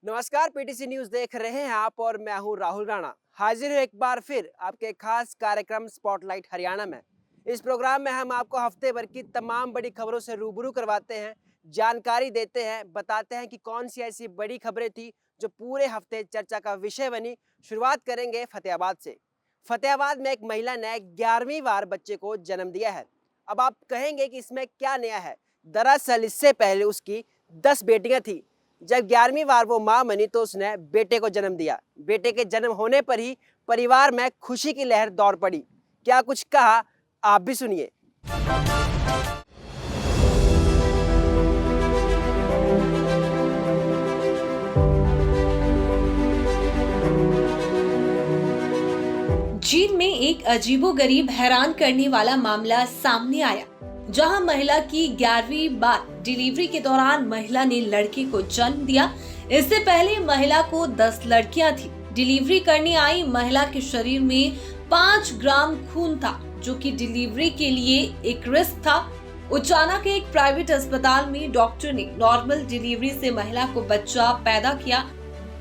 नमस्कार, PTC news देख रहे हैं आप और मैं हूं राहुल राणा। हाजिर हूं एक बार फिर आपके खास कार्यक्रम स्पॉटलाइट हरियाणा में। इस प्रोग्राम में हम आपको हफ्ते भर की तमाम बड़ी खबरों से रूबरू करवाते हैं, जानकारी देते हैं, बताते हैं कि कौन सी ऐसी बड़ी खबरें थी जो पूरे हफ्ते चर्चा का विषय बनी। शुरुआत करेंगे फतेहाबाद से। फतेहाबाद में एक महिला ने 11वीं बार बच्चे को जन्म दिया है। अब आप कहेंगे कि इसमें क्या नया है। दरअसल इससे पहले उसकी 10 बेटियां थी। जब 11वीं बार वो मां बनी तो उसने बेटे को जन्म दिया। बेटे के जन्म होने पर ही परिवार में खुशी की लहर दौड़ पड़ी। क्या कुछ कहा, आप भी सुनिए। चीन में एक अजीबोगरीब हैरान करने वाला मामला सामने आया, जहां महिला की 11वीं बार डिलीवरी के दौरान महिला ने लड़के को जन्म दिया। इससे पहले महिला को 10 लड़कियां थी। डिलीवरी करने आई महिला के शरीर में 5 ग्राम खून था, जो कि डिलीवरी के लिए एक रिस्क था। उचाना के एक प्राइवेट अस्पताल में डॉक्टर ने नॉर्मल डिलीवरी से महिला को बच्चा पैदा किया।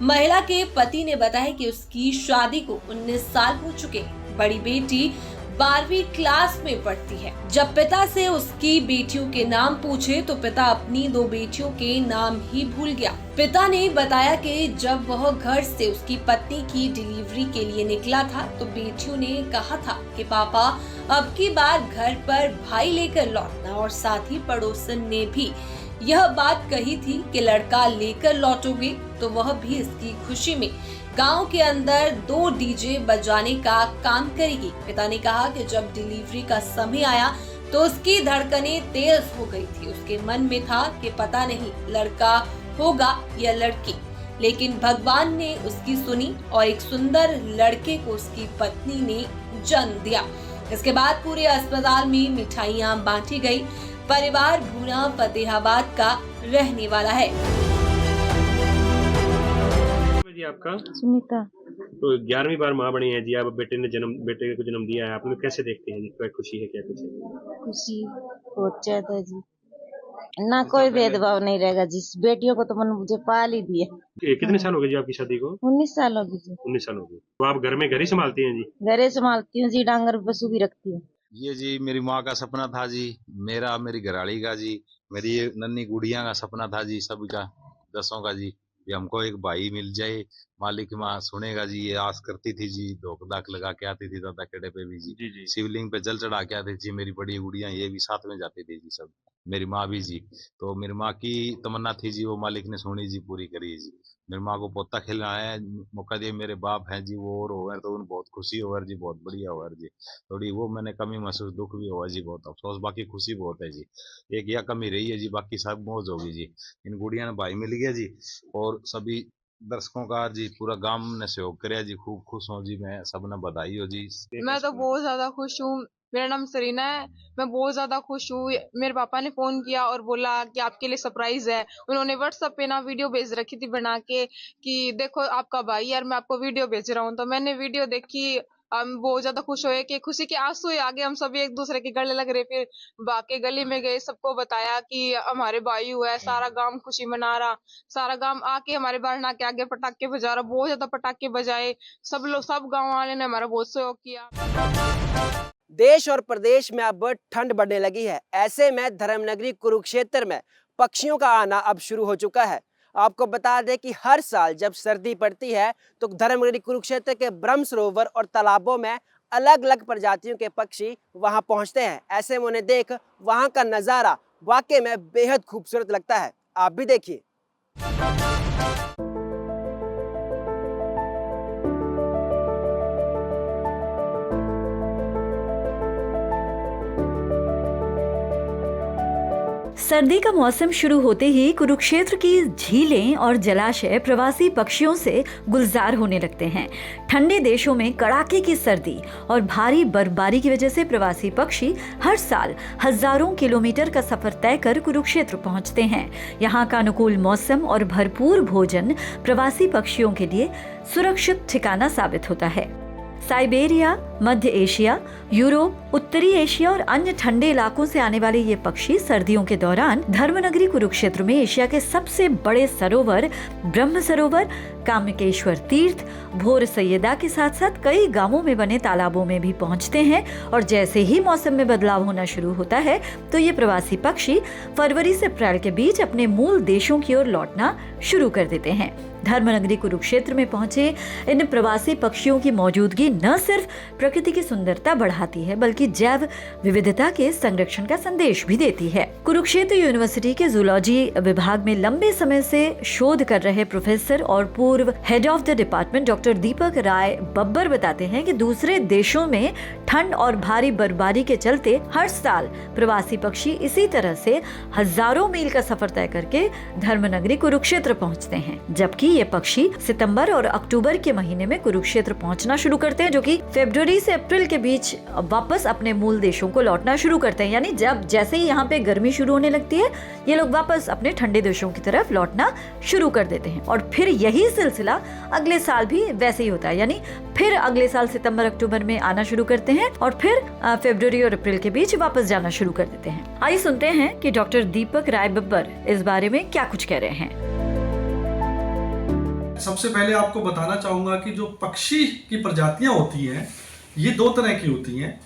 महिला के पति ने बताया कि उसकी शादी को 19 साल हो चुके हैं। बड़ी बेटी 12वीं क्लास में पढ़ती है। जब पिता से उसकी बेटियों के नाम पूछे तो पिता अपनी 2 बेटियों के नाम ही भूल गया। पिता ने बताया कि जब वह घर से उसकी पत्नी की डिलीवरी के लिए निकला था तो बेटियों ने कहा था कि पापा अब की बार घर पर भाई लेकर लौटना, और साथ ही पड़ोसन ने भी यह बात कही थी कि लड़का लेकर लौटोगे। तो वह भी इसकी खुशी में गांव के अंदर 2 डीजे बजाने का काम करेगी। पिता ने कहा कि जब डिलीवरी का समय आया तो उसकी धड़कनें तेज हो गई थी। उसके मन में था कि पता नहीं लड़का होगा या लड़की, लेकिन भगवान ने उसकी सुनी और एक सुंदर लड़के को उसकी पत्नी ने जन्म दिया। इसके बाद पूरे अस्पताल में मिठाइयां बांटी गई। परिवार भूना फतेहाबाद का रहने वाला है। जी आपका सुनीता। तो 11वीं बार माँ बनी है जी। आप बेटे को जन्म दिया है, आप लोग कैसे देखते हैं जी? क्या खुशी है, क्या कुछ है? खुशी बहुत ज्यादा जी। ना कोई भेदभाव नहीं रहेगा जी। बेटियों को तो मन मुझे पाल ही दिए। कितने साल हो गए जी आपकी शादी को? 19 साल होगी जी। 19 साल हो गए। तो आप घर ही संभालती हैं जी? घरे संभालती हूँ जी, डांगर पशु भी रखती हूँ। ये जी मेरी माँ का सपना था जी, मेरी घरवाली का जी, मेरी ये नन्ही गुड़िया का सपना था जी, सबका 10 का जी, कि हमको एक भाई मिल जाए। मालिक माँ सुनेगा जी, ये आस करती थी जी। धोख धाक लगा के आती थी दादा खेड़े पे भी जी, शिवलिंग पे जल चढ़ा के आती थी। मेरी बड़ी गुड़िया ये भी साथ में जाती थी जी, सब मेरी माँ भी जी। तो मेरी माँ की तमन्ना थी जी, वो मालिक ने सुनी जी, पूरी करी जी। मेरी माँ को पोता खेलना है, मौका दिया। मेरे बाप हैं जी, वो और होवर तो उन बहुत खुशी होवर जी, बहुत बढ़िया होवर जी। थोड़ी वो मैंने कमी महसूस, दुख भी हुआ जी, बहुत अफसोस, बाकी खुशी बहुत है जी। एक यह कमी रही है जी, बाकी सब मौज होगी जी। इन गुड़िया ने भाई मिल गया जी, और सभी दर्शकों का जी पूरा गांव ने सहयोग कराया जी। खूब खुश हूँ जी मैं, सबने बधाई हो जी। मैं तो बहुत ज्यादा खुश हूँ। मेरा नाम सरीना है। मैं बहुत ज्यादा खुश हूँ। मेरे पापा ने फोन किया और बोला कि आपके लिए सरप्राइज है। उन्होंने व्हाट्सएप पे ना वीडियो भेज रखी थी बना के कि देखो आपका भाई यार, मैं आपको वीडियो भेज रहा हूँ। तो मैंने वीडियो देखी। हम बहुत ज्यादा खुश हुए कि खुशी के आंसू आ गए। हम सभी एक दूसरे के गले लग रहे। फिर बाकी गली में गए, सबको बताया कि हमारे भाई हुआ है। सारा गांव खुशी मना रहा। सारा गांव आके हमारे बारना के आगे पटाखे बजा रहा। बहुत ज्यादा पटाखे बजाए। सब गाँव वाले ने हमारा बहुत सहयोग किया। देश और प्रदेश में अब ठंड बढ़ने लगी है। ऐसे में धर्मनगरी कुरुक्षेत्र में पक्षियों का आना अब शुरू हो चुका है। आपको बता दें कि हर साल जब सर्दी पड़ती है तो धर्मनगरी कुरुक्षेत्र के ब्रह्म सरोवर और तालाबों में अलग अलग प्रजातियों के पक्षी वहां पहुंचते हैं। ऐसे में उन्हें देख वहां का नजारा वाकई में बेहद खूबसूरत लगता है। आप भी देखिए। सर्दी का मौसम शुरू होते ही कुरुक्षेत्र की झीलें और जलाशय प्रवासी पक्षियों से गुलजार होने लगते हैं। ठंडे देशों में कड़ाके की सर्दी और भारी बर्फबारी की वजह से प्रवासी पक्षी हर साल हजारों किलोमीटर का सफर तय कर कुरुक्षेत्र पहुंचते हैं। यहाँ का अनुकूल मौसम और भरपूर भोजन प्रवासी पक्षियों के लिए सुरक्षित ठिकाना साबित होता है। साइबेरिया, मध्य एशिया, यूरोप, उत्तरी एशिया और अन्य ठंडे इलाकों से आने वाले ये पक्षी सर्दियों के दौरान धर्मनगरी कुरुक्षेत्र में एशिया के सबसे बड़े सरोवर ब्रह्म सरोवर, कामकेश्वर तीर्थ, भोर सैयदा के साथ साथ कई गांवों में बने तालाबों में भी पहुंचते हैं। और जैसे ही मौसम में बदलाव होना शुरू होता है तो ये प्रवासी पक्षी फरवरी से अप्रैल के बीच अपने मूल देशों की ओर लौटना शुरू कर देते हैं। धर्मनगरी कुरुक्षेत्र में पहुंचे इन प्रवासी पक्षियों की मौजूदगी न सिर्फ प्रकृति की सुंदरता बढ़ाती है बल्कि जैव विविधता के संरक्षण का संदेश भी देती है। कुरुक्षेत्र यूनिवर्सिटी के जूलॉजी विभाग में लंबे समय से शोध कर रहे प्रोफेसर और पूर्व head of the department doctor Deepak Rai Babbar बताते हैं कि दूसरे देशों में ठंड और भारी बर्फबारी के चलते हर साल प्रवासी पक्षी इसी तरह से हजारों मील का सफर तय करके धर्मनगरी कुरुक्षेत्र पहुंचते हैं, जबकि ये पक्षी सितंबर और अक्टूबर के महीने में कुरुक्षेत्र पहुंचना शुरू करते हैं, जो कि फरवरी से अप्रैल के बीच वापस अपने मूल देशों को लौटना शुरू करते हैं। यानी जब जैसे ही यहाँ पे गर्मी शुरू होने लगती है ये लोग वापस अपने ठंडे देशों की तरफ लौटना शुरू कर देते हैं। और फिर यही सिलसिला अगले साल भी वैसे ही होता है, यानी फिर अगले साल सितंबर अक्टूबर में आना शुरू करते हैं और फिर फरवरी और अप्रैल के बीच वापस जाना शुरू कर देते हैं। आइए सुनते हैं कि डॉक्टर दीपक राय बब्बर इस बारे में क्या कुछ कह रहे हैं। सबसे पहले आपको बताना चाहूँगा कि जो पक्षी की प्रजातियाँ होती हैं ये दो तरह की होती हैं।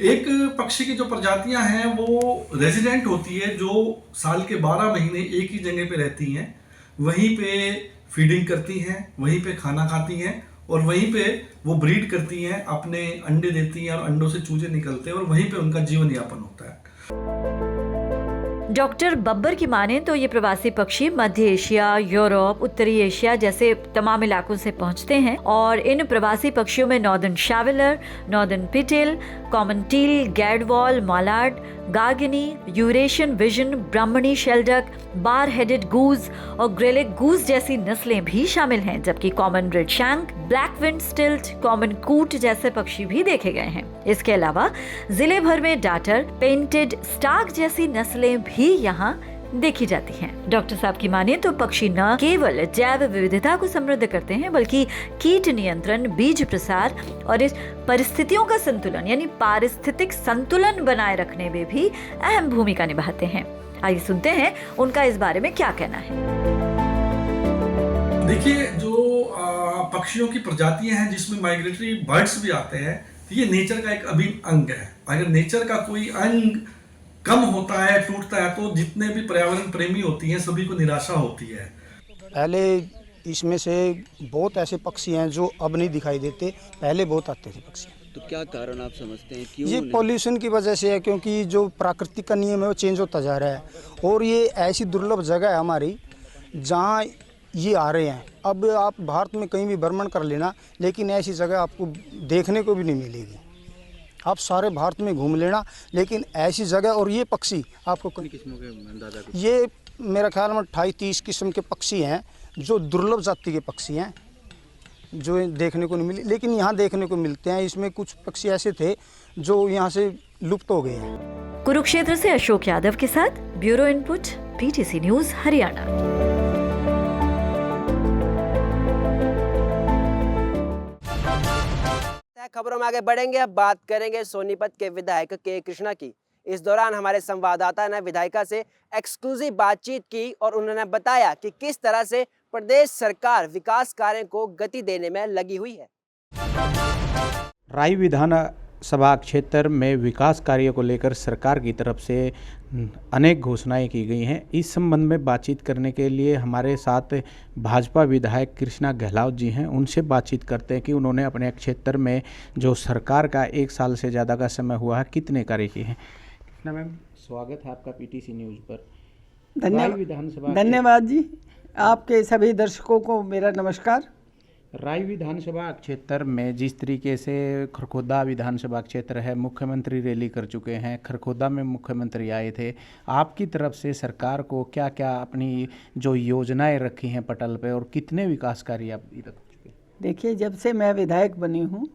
एक पक्षी की जो प्रजातियाँ हैं वो रेजिडेंट होती है, जो साल के 12 महीने एक ही जगह पे रहती हैं, वहीं पे फीडिंग करती हैं, वहीं पे खाना खाती हैं और वहीं पे वो ब्रीड करती हैं, अपने अंडे देती हैं और अंडों से चूजे निकलते हैं और वहीं पे उनका जीवन यापन होता है। डॉक्टर बब्बर की माने तो ये प्रवासी पक्षी मध्य एशिया, यूरोप, उत्तरी एशिया जैसे तमाम इलाकों से पहुंचते हैं और इन प्रवासी पक्षियों में northern shoveler, northern pintail, common teal, gadwall, mallard, garganey, Eurasian wigeon, Brahminy shelduck, bar headed goose और ग्रेलिक गूज जैसी नस्लें भी शामिल हैं, जबकि common redshank, black winged stilt, common coot जैसे पक्षी भी देखे गए हैं। इसके अलावा जिले भर में डाटर, पेंटेड स्टार्क जैसी नस्लें भी यहाँ देखी जाती हैं। डॉक्टर साहब की माने तो पक्षी न केवल जैव विविधता को समृद्ध करते हैं बल्कि कीट नियंत्रण, बीज प्रसार और इस परिस्थितियों का संतुलन यानी पारिस्थितिक संतुलन बनाए रखने में भी अहम भूमिका निभाते हैं। आइए सुनते हैं उनका इस बारे में क्या कहना है। देखिए, जो पक्षियों की प्रजातियां हैं जिसमें माइग्रेटरी बर्ड्स भी आते हैं, ये नेचर का एक अभिन्न अंग है। अगर नेचर का कोई अंग कम होता है, टूटता है, तो जितने भी पर्यावरण प्रेमी होती हैं सभी को निराशा होती है। पहले इसमें से बहुत ऐसे पक्षी हैं जो अब नहीं दिखाई देते, पहले बहुत आते थे पक्षी। तो क्या कारण आप समझते हैं, क्यों? ये पॉल्यूशन की वजह से है, क्योंकि जो प्राकृतिक का नियम है वो चेंज होता जा रहा है और ये ऐसी दुर्लभ जगह है हमारी जहाँ ये आ रहे हैं। अब आप भारत में कहीं भी भ्रमण कर लेना, लेकिन ऐसी जगह आपको देखने को भी नहीं मिलेगी। आप सारे भारत में घूम लेना, लेकिन ऐसी जगह और ये पक्षी आपको किस्मों के अंदाजा, ये मेरा ख्याल में 28-30 किस्म के पक्षी हैं जो दुर्लभ जाति के पक्षी हैं जो देखने को नहीं मिले, लेकिन यहाँ देखने को मिलते हैं। इसमें कुछ पक्षी ऐसे थे जो यहाँ से लुप्त हो गए हैं। कुरुक्षेत्र से अशोक यादव के साथ bureau input, PTC news Haryana. खबरों में आगे बढ़ेंगे। अब बात करेंगे सोनीपत के विधायक के कृष्णा की। इस दौरान हमारे संवाददाता ने विधायिका से एक्सक्लूसिव बातचीत की और उन्होंने बताया कि किस तरह से प्रदेश सरकार विकास कार्यों को गति देने में लगी हुई है। राई विधानसभा क्षेत्र में विकास कार्यों को लेकर सरकार की तरफ से अनेक घोषणाएं की गई हैं। इस संबंध में बातचीत करने के लिए हमारे साथ भाजपा विधायक कृष्णा गहलावत जी हैं। उनसे बातचीत करते हैं कि उन्होंने अपने क्षेत्र में जो सरकार का 1 साल से ज़्यादा का समय हुआ है कितने कार्य किए हैं। कृष्णा मैम, स्वागत है आपका पीटीसी न्यूज़ पर। धन्यवाद जी। आपके सभी दर्शकों को मेरा नमस्कार। राई विधानसभा क्षेत्र में जिस तरीके से खरखोदा विधानसभा क्षेत्र है, मुख्यमंत्री रैली कर चुके हैं, खरखोदा में मुख्यमंत्री आए थे, आपकी तरफ से सरकार को क्या क्या अपनी जो योजनाएं रखी हैं पटल पे और कितने विकास कार्य आप रख चुके? देखिए, जब से मैं विधायक बनी हूँ,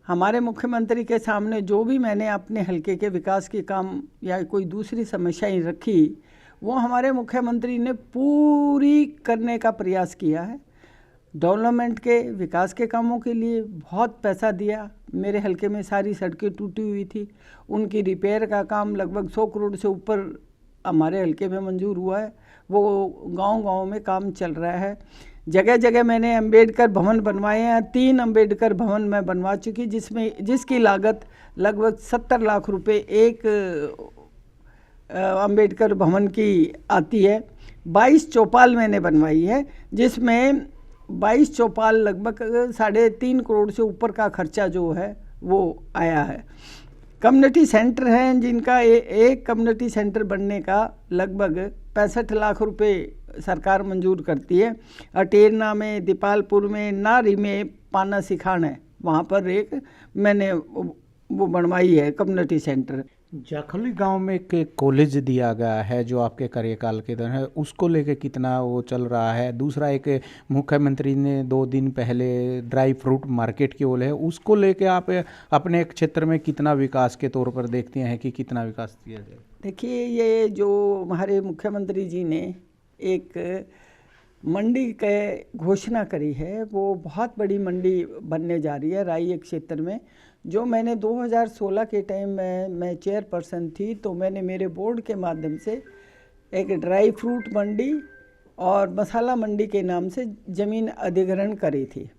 हमारे मुख्यमंत्री के सामने जो भी मैंने अपने हल्के के विकास के काम या कोई दूसरी समस्याएं रखी, वो हमारे मुख्यमंत्री ने पूरी करने का प्रयास किया है। डेवलपमेंट के विकास के कामों के लिए बहुत पैसा दिया। मेरे हलके में सारी सड़कें टूटी हुई थी, उनकी रिपेयर का काम लगभग 100 करोड़ से ऊपर हमारे हलके में मंजूर हुआ है। वो गांव-गांव में काम चल रहा है। जगह जगह मैंने अंबेडकर भवन बनवाए हैं। 3 अंबेडकर भवन मैं बनवा चुकी, जिसकी लागत लगभग 70 लाख रुपए एक अंबेडकर भवन की आती है। 22 चौपाल मैंने बनवाई है, जिसमें 22 चौपाल लगभग 3.5 करोड़ से ऊपर का खर्चा जो है वो आया है। कम्युनिटी सेंटर हैं जिनका एक कम्युनिटी सेंटर बनने का लगभग 65 लाख रुपए सरकार मंजूर करती है। अटेरना में, दीपालपुर में, नारी में, पाना सिखान है, वहाँ पर एक मैंने वो बनवाई है कम्युनिटी सेंटर। जाखली गांव में एक कॉलेज दिया गया है जो आपके कार्यकाल के दौरान है, उसको लेके कितना वो चल रहा है? दूसरा, एक मुख्यमंत्री ने 2 दिन पहले ड्राई फ्रूट मार्केट की ओर है, उसको लेके आप अपने क्षेत्र में कितना विकास के तौर पर देखते हैं कि कितना विकास किया जाए? देखिए, ये जो हमारे मुख्यमंत्री जी ने एक मंडी के घोषणा करी है, वो बहुत बड़ी मंडी बनने जा रही है राई क्षेत्र में। जो मैंने 2016 के टाइम में मैं चेयरपर्सन थी, तो मैंने मेरे बोर्ड के माध्यम से एक ड्राई फ्रूट मंडी और मसाला मंडी के नाम से ज़मीन अधिग्रहण करी थी।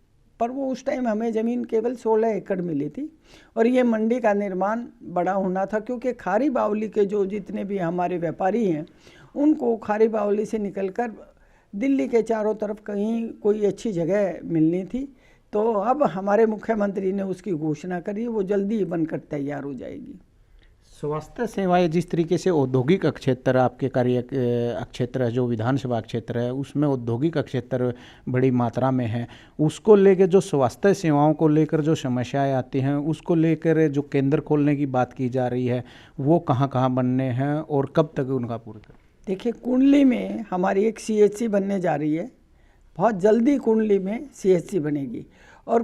पर वो उस टाइम हमें ज़मीन केवल 16 एकड़ मिली थी और ये मंडी का निर्माण बड़ा होना था, क्योंकि खारी बावली के जो जितने भी हमारे व्यापारी हैं, उनको खारी बावली से निकलकर दिल्ली के चारों तरफ कहीं कोई अच्छी जगह मिलनी थी। तो अब हमारे मुख्यमंत्री ने उसकी घोषणा करी, वो जल्दी ही बनकर तैयार हो जाएगी। स्वास्थ्य सेवाएं, जिस तरीके से औद्योगिक क्षेत्र आपके कार्य क्षेत्र है, जो विधानसभा क्षेत्र है, उसमें औद्योगिक क्षेत्र बड़ी मात्रा में है, उसको लेकर जो स्वास्थ्य सेवाओं को लेकर जो समस्याएं आती हैं, उसको लेकर जो केंद्र खोलने की बात की जा रही है, वो कहाँ कहाँ बनने हैं और कब तक उनका पूरा कर? देखिए, कुंडली में हमारी एक CHC बनने जा रही है, बहुत जल्दी कुंडली में CHC बनेगी। और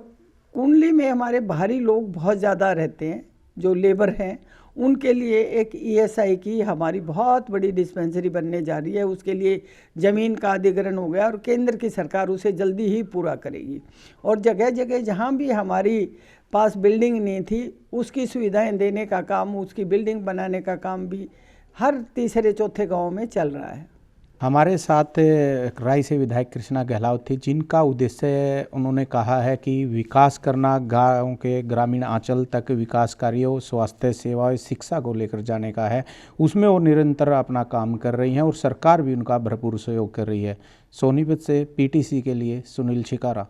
कुंडली में हमारे बाहरी लोग बहुत ज़्यादा रहते हैं, जो लेबर हैं, उनके लिए एक ESI की हमारी बहुत बड़ी डिस्पेंसरी बनने जा रही है। उसके लिए ज़मीन का अधिग्रहण हो गया और केंद्र की सरकार उसे जल्दी ही पूरा करेगी। और जगह जगह जहाँ भी हमारी पास बिल्डिंग नहीं थी, उसकी सुविधाएं देने का काम, उसकी बिल्डिंग बनाने का काम भी हर तीसरे चौथे गांव में चल रहा है। हमारे साथ राय से विधायक कृष्णा गहलावत थी, जिनका उद्देश्य उन्होंने कहा है कि विकास करना, गाँव के ग्रामीण अंचल तक विकास कार्यों, स्वास्थ्य सेवाएं, शिक्षा को लेकर जाने का है। उसमें वो निरंतर अपना काम कर रही हैं और सरकार भी उनका भरपूर सहयोग कर रही है। सोनीपत से PTC के लिए सुनील शिकारा।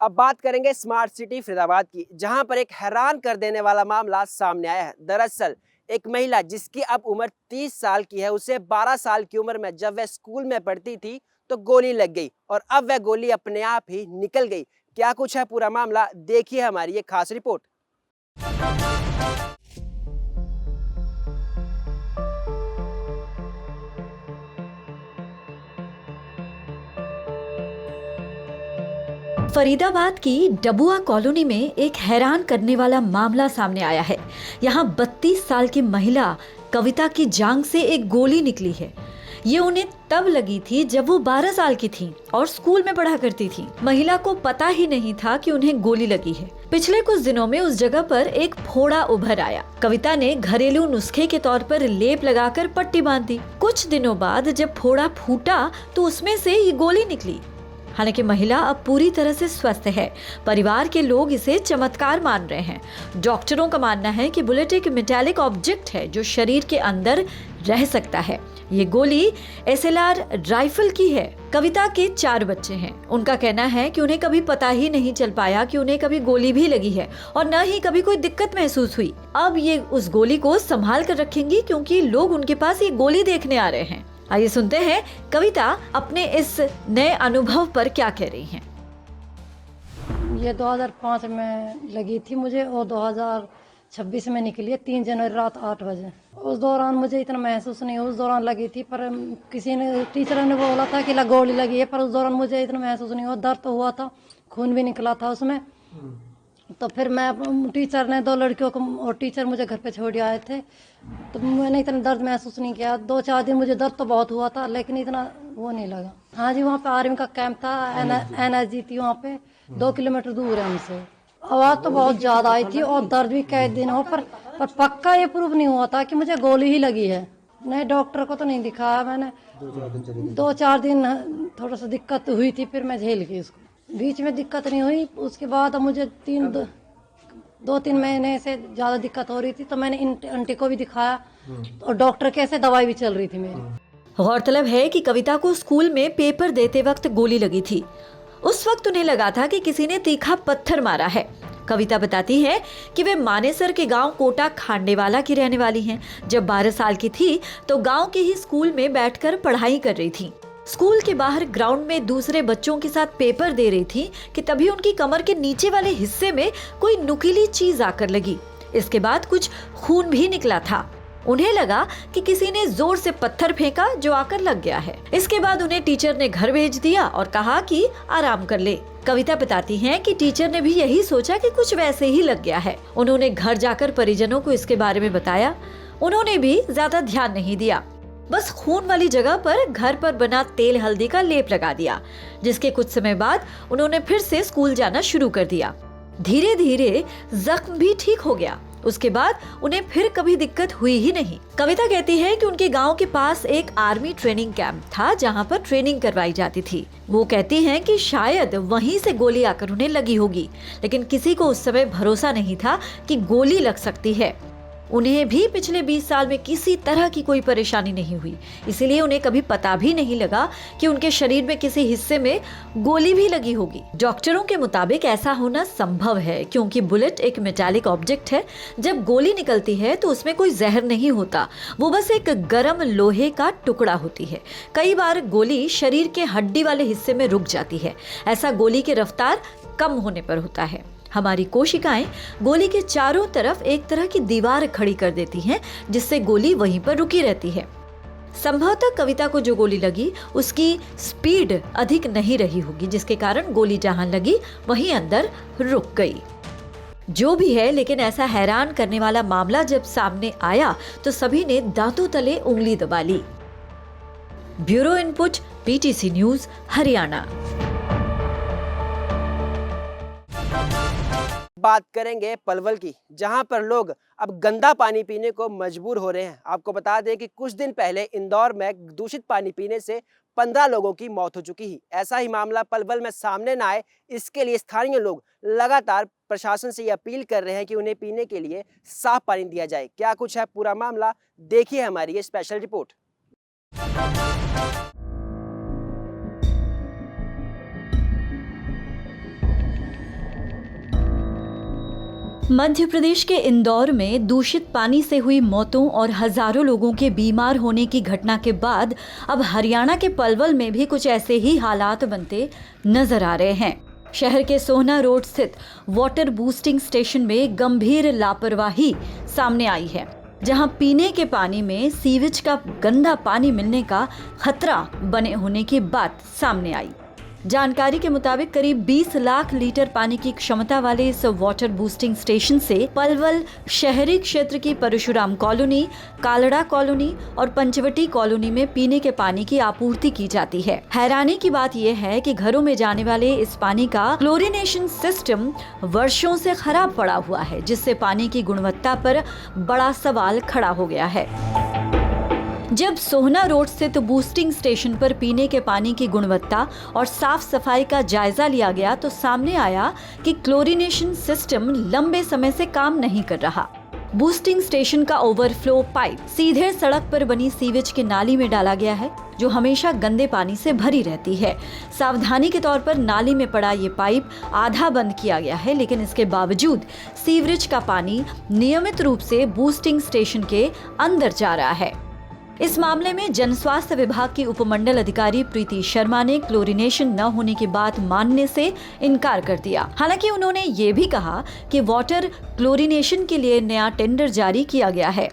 अब बात करेंगे स्मार्ट सिटी फरीदाबाद की, जहां पर एक हैरान कर देने वाला मामला सामने आया है। दरअसल एक महिला जिसकी अब उम्र 30 साल की है, उसे 12 साल की उम्र में जब वह स्कूल में पढ़ती थी तो गोली लग गई और अब वह गोली अपने आप ही निकल गई। क्या कुछ है पूरा मामला, देखिए हमारी ये खास रिपोर्ट। फरीदाबाद की डबुआ कॉलोनी में एक हैरान करने वाला मामला सामने आया है। यहाँ 32 साल की महिला कविता की जांघ से एक गोली निकली है। ये उन्हें तब लगी थी जब वो 12 साल की थी और स्कूल में पढ़ा करती थी। महिला को पता ही नहीं था कि उन्हें गोली लगी है। पिछले कुछ दिनों में उस जगह पर एक फोड़ा उभर आया। कविता ने घरेलू नुस्खे के तौर पर लेप लगाकर पट्टी बांध दी। कुछ दिनों बाद जब फोड़ा फूटा तो उसमें से ये गोली निकली। हालांकि महिला अब पूरी तरह से स्वस्थ है। परिवार के लोग इसे चमत्कार मान रहे हैं। डॉक्टरों का मानना है कि बुलेट एक मेटालिक ऑब्जेक्ट है जो शरीर के अंदर रह सकता है। ये गोली SLR राइफल की है। कविता के 4 बच्चे हैं। उनका कहना है कि उन्हें कभी पता ही नहीं चल पाया कि उन्हें कभी गोली भी लगी है और न ही कभी कोई दिक्कत महसूस हुई। अब ये उस गोली को संभाल कर रखेंगी क्योंकि लोग उनके पास ये गोली देखने आ रहे हैं। आइए सुनते हैं कविता अपने इस नए अनुभव पर क्या कह रही हैं। ये 2005 में लगी थी मुझे और 2026 में निकली है, 3 जनवरी रात 8 बजे। उस दौरान मुझे इतना महसूस नहीं, उस दौरान लगी थी, पर किसी ने टीचर ने बोला था कि गोली लगी है, पर उस दौरान मुझे इतना महसूस नहीं हुआ। दर्द तो हुआ था, खून भी निकला था उसमें, तो फिर मैं टीचर ने 2 लड़कियों को और टीचर मुझे घर पे छोड़ आए थे, तो मैंने इतना दर्द महसूस नहीं किया। 2-4 दिन मुझे दर्द तो बहुत हुआ था, लेकिन इतना वो नहीं लगा। हाँ जी, वहाँ पे आर्मी का कैंप था, NSG थी वहाँ पे, 2 किलोमीटर दूर है हमसे। आवाज़ तो बहुत ज़्यादा आई थी और दर्द भी कई दिन हो, पर पक्का ये प्रूफ नहीं हुआ था कि मुझे गोली ही लगी है। नहीं, डॉक्टर को तो नहीं दिखाया मैंने। 2-4 दिन थोड़ा सा दिक्कत हुई थी, फिर मैं झेल गई उसको। बीच में दिक्कत नहीं हुई, उसके बाद मुझे 2-3 महीने से ज़्यादा दिक्कत हो रही थी, तो मैंने आंटी को भी दिखाया और डॉक्टर के ऐसे दवाई भी चल रही थी मेरी। गौरतलब है कि कविता को स्कूल में पेपर देते वक्त गोली लगी थी। उस वक्त उन्हें लगा था कि किसी ने तीखा पत्थर मारा है। कविता बताती है कि वे मानेसर के गांव कोटा खांडेवाला की रहने वाली हैं। जब 12 साल की थी तो गांव के ही स्कूल में बैठकर पढ़ाई कर रही थी। स्कूल के बाहर ग्राउंड में दूसरे बच्चों के साथ पेपर दे रही थी कि तभी उनकी कमर के नीचे वाले हिस्से में कोई नुकीली चीज आकर लगी। इसके बाद कुछ खून भी निकला था। उन्हें लगा कि किसी ने जोर से पत्थर फेंका जो आकर लग गया है। इसके बाद उन्हें टीचर ने घर भेज दिया और कहा कि आराम कर ले। कविता बताती हैं कि टीचर ने भी यही सोचा कि कुछ वैसे ही लग गया है। उन्होंने घर जाकर परिजनों को इसके बारे में बताया। उन्होंने भी ज्यादा ध्यान नहीं दिया, बस खून वाली जगह पर घर पर बना तेल हल्दी का लेप लगा दिया, जिसके कुछ समय बाद उन्होंने फिर से स्कूल जाना शुरू कर दिया। धीरे धीरे जख्म भी ठीक हो गया। उसके बाद उन्हें फिर कभी दिक्कत हुई ही नहीं। कविता कहती है कि उनके गांव के पास एक आर्मी ट्रेनिंग कैंप था जहां पर ट्रेनिंग करवाई जाती थी। वो कहती हैं कि शायद वहीं से गोली आकर उन्हें लगी होगी, लेकिन किसी को उस समय भरोसा नहीं था कि गोली लग सकती है। उन्हें भी पिछले 20 साल में किसी तरह की कोई परेशानी नहीं हुई, इसीलिए उन्हें कभी पता भी नहीं लगा कि उनके शरीर में किसी हिस्से में गोली भी लगी होगी। डॉक्टरों के मुताबिक ऐसा होना संभव है क्योंकि बुलेट एक मेटालिक ऑब्जेक्ट है। जब गोली निकलती है तो उसमें कोई जहर नहीं होता, वो बस एक गर्म लोहे का टुकड़ा होती है। कई बार गोली शरीर के हड्डी वाले हिस्से में रुक जाती है। ऐसा गोली की रफ्तार कम होने पर होता है। हमारी कोशिकाएं गोली के चारों तरफ एक तरह की दीवार खड़ी कर देती हैं, जिससे गोली वहीं पर रुकी रहती है। संभवतः कविता को जो गोली लगी उसकी स्पीड अधिक नहीं रही होगी, जिसके कारण गोली जहां लगी वहीं अंदर रुक गई। जो भी है, लेकिन ऐसा हैरान करने वाला मामला जब सामने आया तो सभी ने दांतों तले उंगली दबा ली। Bureau input, PTC news, Haryana. बात करेंगे पलवल की, जहां पर लोग अब गंदा पानी पीने को मजबूर हो रहे हैं। आपको बता दें कि कुछ दिन पहले इंदौर में दूषित पानी पीने से 15 लोगों की मौत हो चुकी है। ऐसा ही मामला पलवल में सामने न आए, इसके लिए स्थानीय लोग लगातार प्रशासन से ये अपील कर रहे हैं कि उन्हें पीने के लिए साफ पानी दिया जाए। क्या कुछ है पूरा मामला, देखिए हमारी ये स्पेशल रिपोर्ट। मध्य प्रदेश के इंदौर में दूषित पानी से हुई मौतों और हजारों लोगों के बीमार होने की घटना के बाद अब हरियाणा के पलवल में भी कुछ ऐसे ही हालात बनते नजर आ रहे हैं। शहर के सोहना रोड स्थित वाटर बूस्टिंग स्टेशन में गंभीर लापरवाही सामने आई है, जहां पीने के पानी में सीवेज का गंदा पानी मिलने का खतरा बने होने की बात सामने आई। जानकारी के मुताबिक करीब 20 लाख लीटर पानी की क्षमता वाले इस वाटर बूस्टिंग स्टेशन से पलवल शहरी क्षेत्र की परशुराम कॉलोनी, कालड़ा कॉलोनी और पंचवटी कॉलोनी में पीने के पानी की आपूर्ति की जाती है। हैरानी की बात यह है कि घरों में जाने वाले इस पानी का क्लोरीनेशन सिस्टम वर्षों से खराब पड़ा हुआ है, जिससे पानी की गुणवत्ता पर बड़ा सवाल खड़ा हो गया है। जब सोहना रोड स्थित बूस्टिंग स्टेशन पर पीने के पानी की गुणवत्ता और साफ सफाई का जायजा लिया गया तो सामने आया कि क्लोरीनेशन सिस्टम लंबे समय से काम नहीं कर रहा। बूस्टिंग स्टेशन का ओवरफ्लो पाइप सीधे सड़क पर बनी सीवेज की नाली में डाला गया है, जो हमेशा गंदे पानी से भरी रहती है। सावधानी के तौर पर नाली में पड़ा ये पाइप आधा बंद किया गया है, लेकिन इसके बावजूद सीवरेज का पानी नियमित रूप से बूस्टिंग स्टेशन के अंदर जा रहा है। इस मामले में जन स्वास्थ्य विभाग की उपमंडल अधिकारी प्रीति शर्मा ने क्लोरीनेशन न होने की बात मानने से इनकार कर दिया। हालांकि उन्होंने ये भी कहा कि वाटर क्लोरीनेशन के लिए नया टेंडर जारी किया गया है।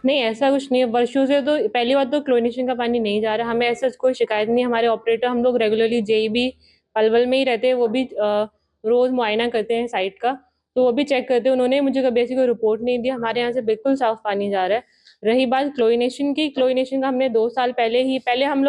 नहीं, ऐसा कुछ नहीं है। वर्षों से तो पहली बात तो क्लोरीनेशन का पानी नहीं जा रहा, हमें ऐसा कोई शिकायत नहीं। हमारे ऑपरेटर, हम लोग रेगुलरली JEB पलवल में ही रहते हैं, वो भी रोज मुआयना करते हैं साइट का, तो वो भी चेक करते हैं। उन्होंने मुझे कभी ऐसी कोई रिपोर्ट नहीं दी। हमारे यहाँ से बिल्कुल साफ पानी जा रहा है। रही बात क्लोरिनेशन की, क्लोरिनेशन का हमने 2 साल पहले हम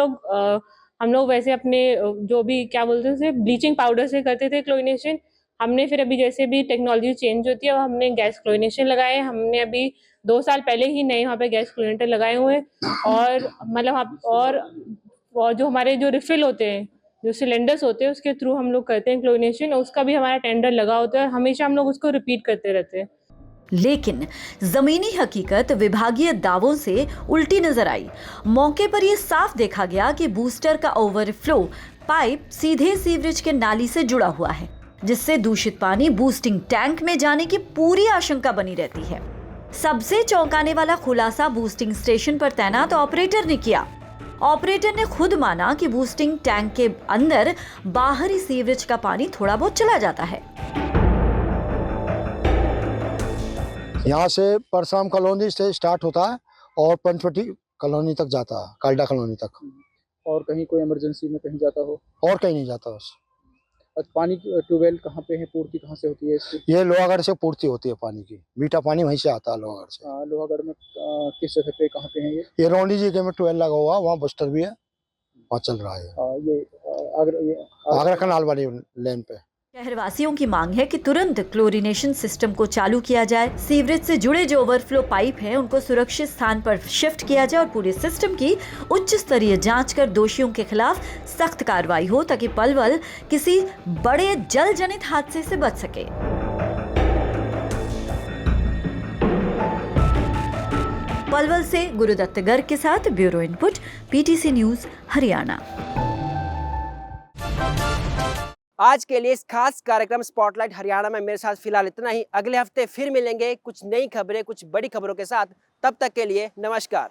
लोग वैसे अपने जो भी क्या बोलते हैं ब्लीचिंग पाउडर से करते थे क्लोरिनेशन। हमने फिर अभी जैसे भी टेक्नोलॉजी चेंज होती है हमने गैस क्लोरिनेशन लगाए। हमने अभी 2 साल पहले ही नए वहाँ पे गैस क्लोरिनेटर लगाए हुए हैं। और मतलब और जो हमारे जो रिफिल होते हैं, जो सिलेंडर्स होते हैं, उसके थ्रू हम लोग करते हैं क्लोरिनेशन। उसका भी हमारा टेंडर लगा होता है और हमेशा हम लोग उसको रिपीट करते रहते हैं। लेकिन जमीनी हकीकत विभागीय दावों से उल्टी नजर आई। मौके पर यह साफ देखा गया कि बूस्टर का ओवरफ्लो पाइप सीधे सीवरेज के नाली से जुड़ा हुआ है, जिससे दूषित पानी बूस्टिंग टैंक में जाने की पूरी आशंका बनी रहती है। सबसे चौंकाने वाला खुलासा बूस्टिंग स्टेशन पर तैनात ऑपरेटर ने किया। ऑपरेटर ने खुद माना कि बूस्टिंग टैंक के अंदर बाहरी सीवरेज का पानी थोड़ा बहुत चला जाता है। यहाँ से परसाम कॉलोनी से स्टार्ट होता है और पंचवटी कॉलोनी तक जाता है, कालडा कॉलोनी तक। और कहीं कोई इमरजेंसी में कहीं जाता हो? और कहीं नहीं जाता बस। पानी ट्यूबवेल कहाँ पे है, पूर्ति कहाँ से होती है इसकी? ये लोहागढ़ से पूर्ति होती है पानी की, मीठा पानी वहीं से आता है लोहागढ़ से। लोहागढ़ में किस जगह पे, कहाँ पे है ये रौंडी जी के में ट्यूबवेल लगा हुआ, वहाँ बस्टर भी है, वहाँ चल रहा है। ये आगरा कनाल वाली लेन पे। शहरवासियों की मांग है कि तुरंत क्लोरिनेशन सिस्टम को चालू किया जाए, सीवरेज से जुड़े जो ओवरफ्लो पाइप हैं उनको सुरक्षित स्थान पर शिफ्ट किया जाए और पूरे सिस्टम की उच्च स्तरीय जांच कर दोषियों के खिलाफ सख्त कार्रवाई हो, ताकि पलवल किसी बड़े जल जनित हादसे से बच सके। पलवल से गुरुदत्त गर्ग के साथ bureau input, PTC news Haryana. आज के लिए इस खास कार्यक्रम स्पॉटलाइट हरियाणा में मेरे साथ फिलहाल इतना ही। अगले हफ्ते फिर मिलेंगे कुछ नई खबरें, कुछ बड़ी खबरों के साथ। तब तक के लिए नमस्कार।